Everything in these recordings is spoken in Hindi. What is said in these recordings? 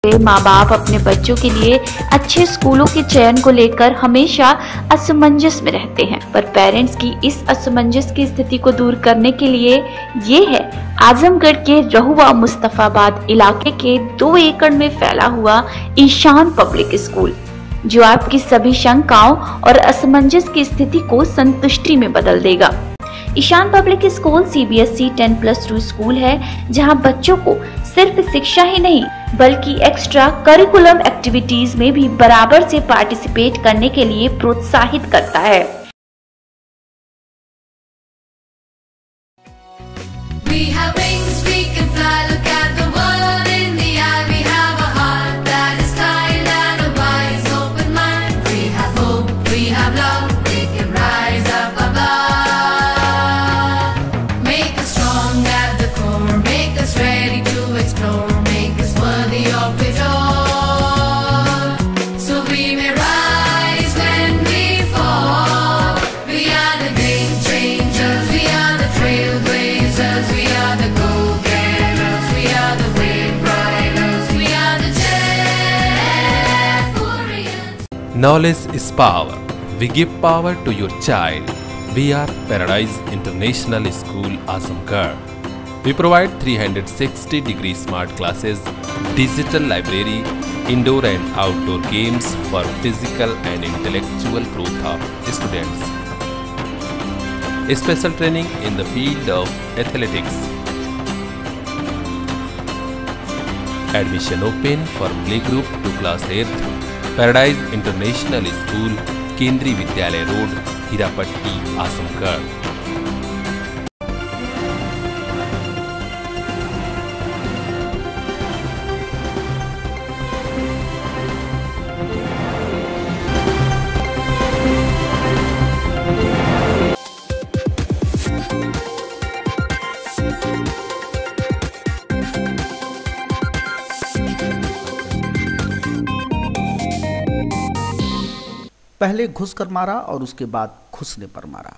माँ बाप अपने बच्चों के लिए अच्छे स्कूलों के चयन को लेकर हमेशा असमंजस में रहते हैं, पर पेरेंट्स की इस असमंजस की स्थिति को दूर करने के लिए ये है आजमगढ़ के रहुआ मुस्तफाबाद इलाके के 2 एकड़ में फैला हुआ ईशान पब्लिक स्कूल, जो आपकी सभी शंकाओं और असमंजस की स्थिति को संतुष्टि में बदल देगा। Ishaan public school CBSE 10+2 school है, जहां बच्चों को सिर्फ शिक्षा ही नहीं बल्कि एक्स्ट्रा करिकुलम एक्टिविटीज में भी बराबर से पार्टिसिपेट करने के लिए प्रोत्साहित करता है। Knowledge is power. We give power to your child. We are Paradise International School, Azamgarh. We provide 360-degree smart classes, digital library, indoor and outdoor games for physical and intellectual growth of students. Special training in the field of athletics. Admission open for playgroup to class 8th. Paradise international school, केंद्रीय विद्यालय रोड, हीरापट्टी, आजमगढ़। पहले घुस कर मारा और उसके बाद घुसने पर मारा।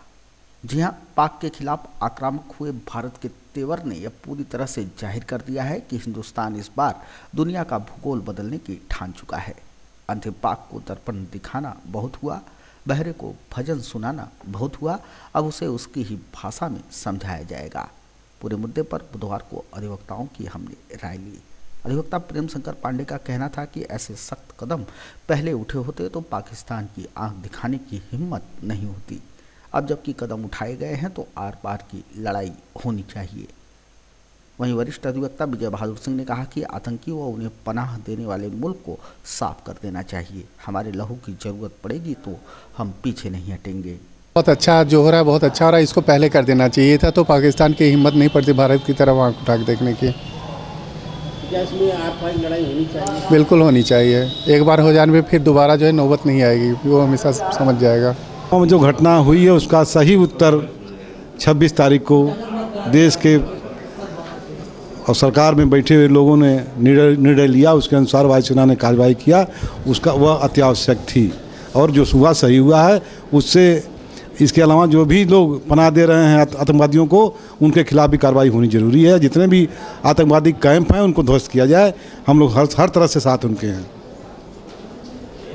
जी हां, पाक के खिलाफ आक्रामक हुए भारत के तेवर ने यह पूरी तरह से जाहिर कर दिया है कि हिंदुस्तान इस बार दुनिया का भूगोल बदलने की ठान चुका है। अंधे पाक को दर्पण दिखाना बहुत हुआ, बहरे को भजन सुनाना बहुत हुआ, अब उसे उसकी ही भाषा में समझाया जाएगा। पूरे मुद्दे पर बुधवार को अधिवक्ताओं की हमने राय ली। अधिवक्ता प्रेम शंकर पांडे का कहना था कि ऐसे सख्त कदम पहले उठे होते तो पाकिस्तान की आंख दिखाने की हिम्मत नहीं होती। अब जबकि कदम उठाए गए हैं तो आर पार की लड़ाई होनी चाहिए। वहीं वरिष्ठ अधिवक्ता विजय बहादुर सिंह ने कहा कि आतंकी व उन्हें पनाह देने वाले मुल्क को साफ कर देना चाहिए। हमारे लहू की जरूरत पड़ेगी तो हम पीछे नहीं हटेंगे। बहुत अच्छा जो हो रहा है, बहुत अच्छा हो रहा है। इसको पहले कर देना चाहिए था तो पाकिस्तान की हिम्मत नहीं पड़ती भारत की तरफ आंख उठा के देखने की। इसमें आर पार लड़ाई होनी चाहिए, बिल्कुल होनी चाहिए। एक बार हो जाने पे फिर दोबारा जो है नौबत नहीं आएगी, वो हमेशा समझ जाएगा। जो घटना हुई है उसका सही उत्तर 26 तारीख को देश के और सरकार में बैठे हुए लोगों ने निर्णय लिया, उसके अनुसार वायुसेना ने कार्रवाई किया। उसका वह अत्यावश्यक थी और जो हुआ सही हुआ है। उससे इसके अलावा जो भी लोग पनाह दे रहे हैं आतंकवादियों को, उनके खिलाफ भी कार्रवाई होनी जरूरी है। जितने भी आतंकवादी कैंप हैं उनको ध्वस्त किया जाए। हम लोग हर तरह से साथ उनके हैं।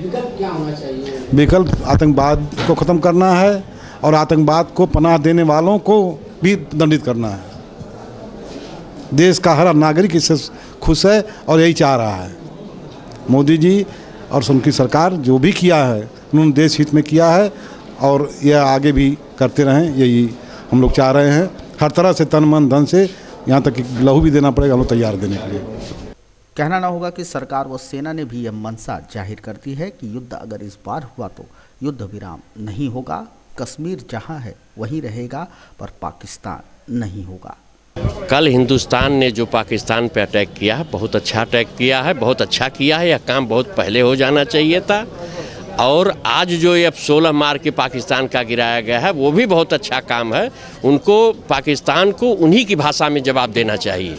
विकल्प क्या होना चाहिए? विकल्प आतंकवाद को ख़त्म करना है और आतंकवाद को पनाह देने वालों को भी दंडित करना है। देश का हर नागरिक इससे खुश है और यही चाह रहा है। मोदी जी और उनकी सरकार जो भी किया है उन्होंने देश हित में किया है और यह आगे भी करते रहें, यही हम लोग चाह रहे हैं। हर तरह से तन मन धन से, यहाँ तक कि लहू भी देना पड़ेगा, हम लोग तैयार देने के लिए। कहना ना होगा कि सरकार व सेना ने भी यह मंशा जाहिर कर दी है कि युद्ध अगर इस बार हुआ तो युद्ध विराम नहीं होगा। कश्मीर जहां है वहीं रहेगा, पर पाकिस्तान नहीं होगा। कल हिंदुस्तान ने जो पाकिस्तान पे अटैक किया है, बहुत अच्छा अटैक किया है, बहुत अच्छा किया है। यह काम बहुत पहले हो जाना चाहिए था। और आज जो ये 16 मार के पाकिस्तान का गिराया गया है, वो भी बहुत अच्छा काम है। उनको पाकिस्तान को उन्हीं की भाषा में जवाब देना चाहिए।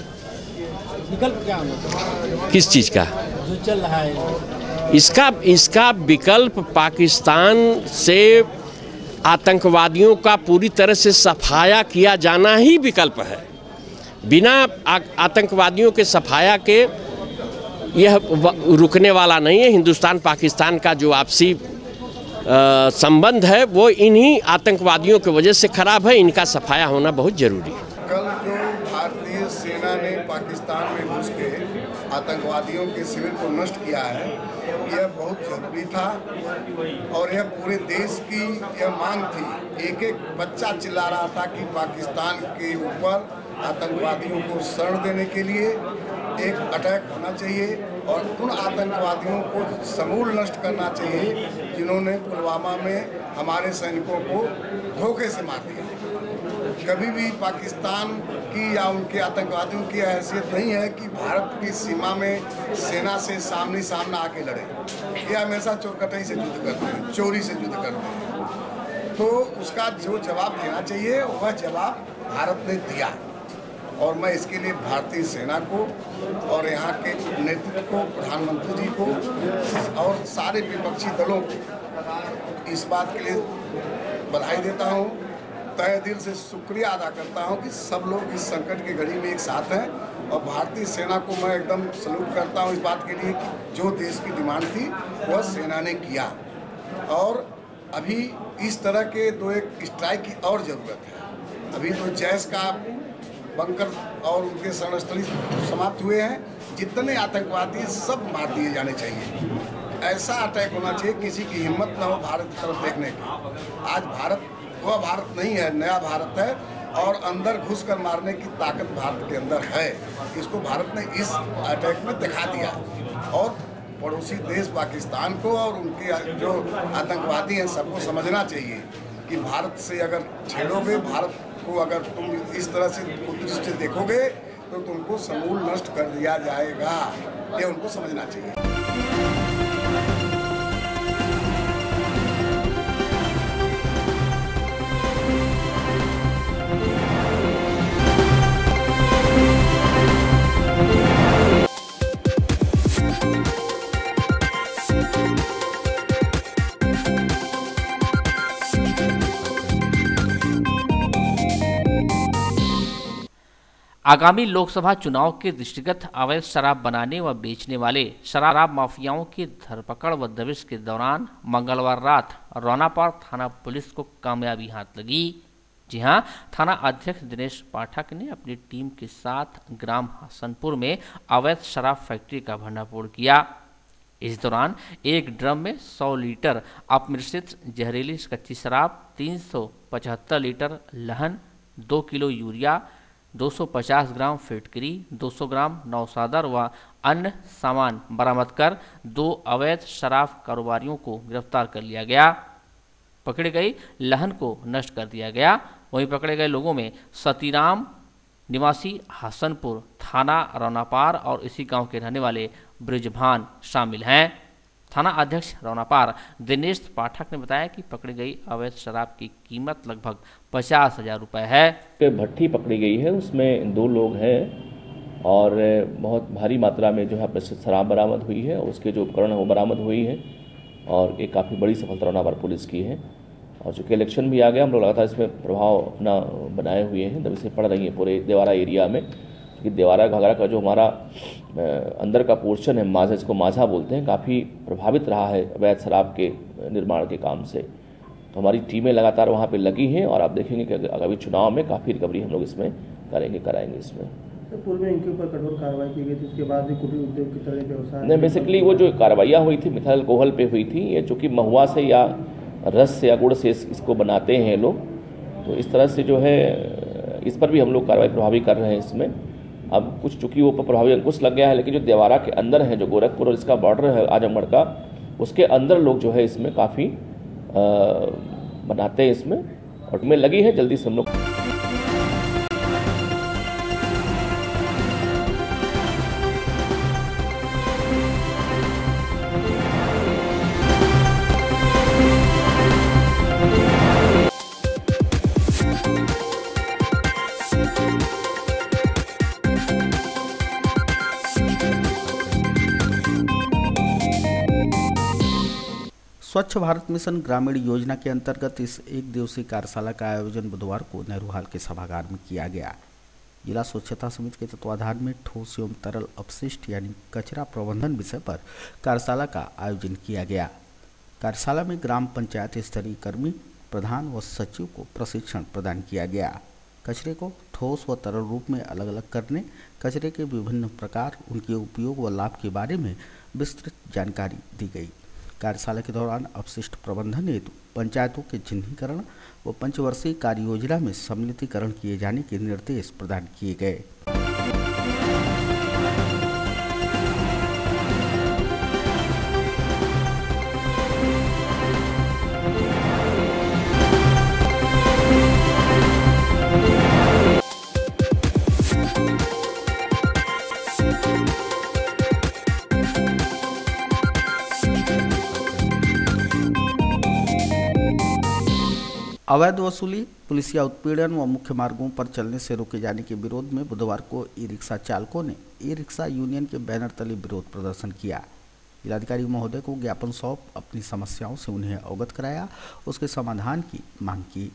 विकल्प क्या होना चाहिए? किस चीज़ का जो चल रहा है इसका विकल्प पाकिस्तान से आतंकवादियों का पूरी तरह से सफाया किया जाना ही विकल्प है। बिना आतंकवादियों के सफाया के यह रुकने वाला नहीं है। हिंदुस्तान पाकिस्तान का जो आपसी संबंध है वो इन्हीं आतंकवादियों की वजह से खराब है। इनका सफाया होना बहुत जरूरी है। कल जो भारतीय सेना ने पाकिस्तान में घुस के आतंकवादियों के शिविर को नष्ट किया है, यह बहुत जरूरी था और यह पूरे देश की यह मांग थी। एक एक बच्चा चिल्ला रहा था कि पाकिस्तान के ऊपर आतंकवादियों को शरण देने के लिए एक अटैक होना चाहिए और उन आतंकवादियों को समूल नष्ट करना चाहिए जिन्होंने पुलवामा में हमारे सैनिकों को धोखे से मार दिया। कभी भी पाकिस्तान की या उनके आतंकवादियों की हैसियत नहीं है कि भारत की सीमा में सेना से सामने सामना आके लड़े। ये हमेशा चोरकटाई से युद्ध करते हैं, चोरी से युद्ध करते हैं। तो उसका जो जवाब देना चाहिए वह जवाब भारत ने दिया और मैं इसके लिए भारतीय सेना को और यहाँ के नेतृत्व को, प्रधानमंत्री जी को और सारे विपक्षी दलों को इस बात के लिए बधाई देता हूँ। तहे दिल से शुक्रिया अदा करता हूँ कि सब लोग इस संकट की घड़ी में एक साथ हैं और भारतीय सेना को मैं एकदम सल्यूट करता हूँ इस बात के लिए कि जो देश की डिमांड थी वह सेना ने किया। और अभी इस तरह के दो एक स्ट्राइक की और ज़रूरत है। अभी तो जैश का बंकर और उनके शरणस्थली समाप्त हुए हैं। जितने आतंकवादी सब मार दिए जाने चाहिए। ऐसा अटैक होना चाहिए किसी की हिम्मत न हो भारत की तरफ देखने की। आज भारत वह भारत नहीं है, नया भारत है और अंदर घुसकर मारने की ताकत भारत के अंदर है। इसको भारत ने इस अटैक में दिखा दिया और पड़ोसी देश पाकिस्तान को और उनके जो आतंकवादी हैं सबको समझना चाहिए कि भारत से अगर छेड़ोगे, भारत को अगर तुम इस तरह से दृष्टि देखोगे तो तुमको समूल नष्ट कर दिया जाएगा। ये उनको समझना चाहिए। आगामी लोकसभा चुनाव के दृष्टिगत अवैध शराब बनाने व बेचने वाले शराब माफियाओं की धरपकड़ व दबिश के दौरान मंगलवार रात रौनापार थाना पुलिस को कामयाबी हाथ लगी। जी हां, थाना अध्यक्ष दिनेश पाठक ने अपनी टीम के साथ ग्राम हसनपुर में अवैध शराब फैक्ट्री का भंडाफोड़ किया। इस दौरान एक ड्रम में 100 लीटर अपमिश्रित जहरीली कच्ची शराब, 375 लीटर लहन, 2 किलो यूरिया, 250 ग्राम फिटकरी, 200 ग्राम नौसादर व अन्य सामान बरामद कर 2 अवैध शराब कारोबारियों को गिरफ्तार कर लिया गया। पकड़े गई लहन को नष्ट कर दिया गया। वहीं पकड़े गए लोगों में सतीराम निवासी हसनपुर थाना रौनापार और इसी गांव के रहने वाले ब्रिजभान शामिल हैं। थाना अध्यक्ष रौनापार दिनेश पाठक ने बताया कि पकड़ी गई अवैध शराब की कीमत लगभग 50,000 रुपये है। भट्टी पकड़ी गई है, उसमें 2 लोग हैं और बहुत भारी मात्रा में जो है मिश्रित शराब बरामद हुई है। उसके जो उपकरण है वो बरामद हुई है और एक काफ़ी बड़ी सफलता रौनापार पुलिस की है। और चूँकि इलेक्शन भी आ गया, हम लोग लगातार इसमें प्रभाव अपना बनाए हुए हैं, दब से पड़ रही है पूरे देवारा एरिया में। कि देवारा घाघरा का जो हमारा अंदर का पोर्शन है, माझा, जिसको माझा बोलते हैं, काफ़ी प्रभावित रहा है अवैध शराब के निर्माण के काम से। तो हमारी टीमें लगातार वहाँ पे लगी हैं और आप देखेंगे कि आगामी चुनाव में काफ़ी रिकवरी हम लोग इसमें कराएंगे इसमें। तो पूर्व में इनके ऊपर कठोर कार्रवाई की गई थी, उसके बाद भी कुटीर उद्योग की तरह व्यवसाय नहीं, बेसिकली वो जो कार्रवाइयाँ हुई थी मिथाइल अल्कोहल पे हुई थी। ये चूँकि महुआ से या रस से या गुड़ से इसको बनाते हैं लोग, तो इस तरह से जो है इस पर भी हम लोग कार्रवाई प्रभावी कर रहे हैं इसमें। अब कुछ चूँकि वो प्रभावी अंकुश लग गया है, लेकिन जो देवारा के अंदर है, जो गोरखपुर और इसका बॉर्डर है आजमगढ़ का, उसके अंदर लोग जो है इसमें काफ़ी बनाते हैं इसमें और में लगी है। जल्दी से हम लोग स्वच्छ भारत मिशन ग्रामीण योजना के अंतर्गत इस 1 दिवसीय कार्यशाला का आयोजन बुधवार को नेहरू हॉल के सभागार में किया गया। जिला स्वच्छता समिति के तत्वाधान में ठोस एवं तरल अपशिष्ट यानी कचरा प्रबंधन विषय पर कार्यशाला का आयोजन किया गया। कार्यशाला में ग्राम पंचायत स्तरीय कर्मी, प्रधान व सचिव को प्रशिक्षण प्रदान किया गया। कचरे को ठोस व तरल रूप में अलग अलग करने, कचरे के विभिन्न प्रकार, उनके उपयोग व लाभ के बारे में विस्तृत जानकारी दी गई। कार्यशाला के दौरान अपशिष्ट प्रबंधन हेतु पंचायतों के चिन्हीकरण व पंचवर्षीय कार्य योजना में सम्मिलितीकरण किए जाने के निर्देश प्रदान किए गए। अवैध वसूली, पुलिसिया उत्पीड़न व मुख्य मार्गों पर चलने से रोके जाने के विरोध में बुधवार को ई-रिक्शा चालकों ने ई-रिक्शा यूनियन के बैनर तले विरोध प्रदर्शन किया। जिलाधिकारी महोदय को ज्ञापन सौंप अपनी समस्याओं से उन्हें अवगत कराया, उसके समाधान की मांग की।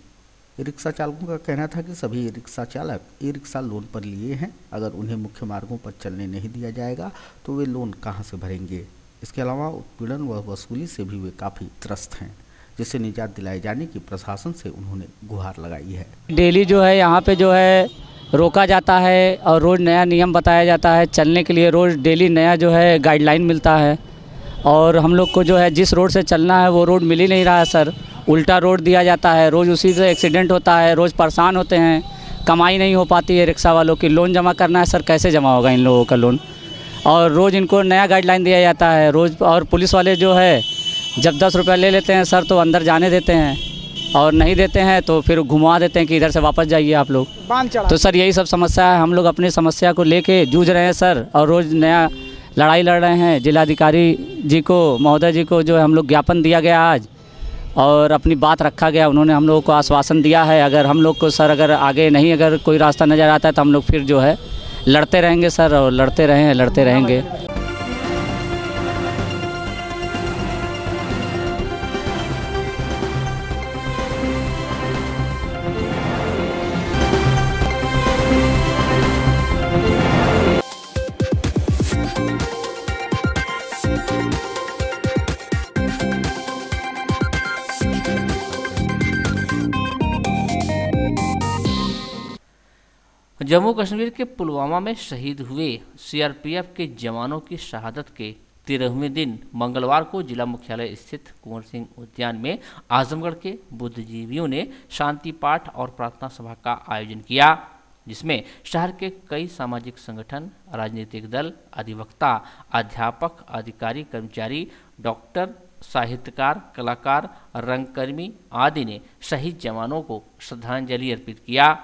ई-रिक्शा चालकों का कहना था कि सभी ई-रिक्शा चालक ई-रिक्शा लोन पर लिए हैं, अगर उन्हें मुख्य मार्गों पर चलने नहीं दिया जाएगा तो वे लोन कहाँ से भरेंगे। इसके अलावा उत्पीड़न व वसूली से भी वे काफ़ी त्रस्त हैं, जिससे निजात दिलाए जाने की प्रशासन से उन्होंने गुहार लगाई है। डेली जो है यहाँ पे जो है रोका जाता है और रोज़ नया नियम बताया जाता है चलने के लिए, रोज़ डेली नया जो है गाइडलाइन मिलता है और हम लोग को जो है जिस रोड से चलना है वो रोड मिल ही नहीं रहा है सर, उल्टा रोड दिया जाता है, रोज़ उसी से एक्सीडेंट होता है, रोज़ परेशान होते हैं, कमाई नहीं हो पाती है रिक्शा वालों की। लोन जमा करना है सर, कैसे जमा होगा इन लोगों का लोन, और रोज़ इनको नया गाइडलाइन दिया जाता है रोज़। और पुलिस वाले जो है जब 10 रुपये ले लेते हैं सर तो अंदर जाने देते हैं, और नहीं देते हैं तो फिर घुमा देते हैं कि इधर से वापस जाइए आप लोग। तो सर यही सब समस्या है, हम लोग अपनी समस्या को लेके जूझ रहे हैं सर, और रोज़ नया लड़ाई लड़ रहे हैं। जिलाधिकारी जी को, महोदय जी को जो है हम लोग ज्ञापन दिया गया आज और अपनी बात रखा गया, उन्होंने हम लोगों को आश्वासन दिया है अगर हम लोग को सर अगर आगे नहीं अगर कोई रास्ता नज़र आता है तो हम लोग फिर जो है लड़ते रहेंगे सर, और लड़ते रहेंगे। जम्मू कश्मीर के पुलवामा में शहीद हुए सीआरपीएफ के जवानों की शहादत के 13वें दिन मंगलवार को जिला मुख्यालय स्थित कुंवर सिंह उद्यान में आजमगढ़ के बुद्धिजीवियों ने शांति पाठ और प्रार्थना सभा का आयोजन किया, जिसमें शहर के कई सामाजिक संगठन, राजनीतिक दल, अधिवक्ता, अध्यापक, अधिकारी, कर्मचारी, डॉक्टर, साहित्यकार, कलाकार, रंगकर्मी आदि ने शहीद जवानों को श्रद्धांजलि अर्पित किया।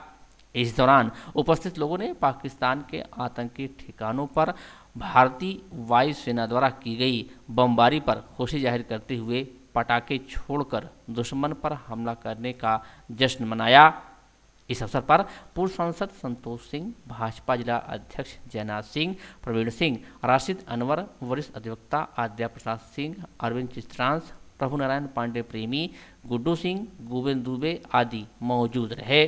इस दौरान उपस्थित लोगों ने पाकिस्तान के आतंकी ठिकानों पर भारतीय वायुसेना द्वारा की गई बमबारी पर खुशी जाहिर करते हुए पटाखे छोड़कर दुश्मन पर हमला करने का जश्न मनाया। इस अवसर पर पूर्व सांसद संतोष सिंह, भाजपा जिला अध्यक्ष जयनाथ सिंह, प्रवीण सिंह, राशिद अनवर, वरिष्ठ अधिवक्ता आद्या प्रसाद सिंह, अरविंद चित्रांश, प्रभु नारायण पांडे प्रेमी, गुड्डू सिंह, गोविंद दुबे आदि मौजूद रहे।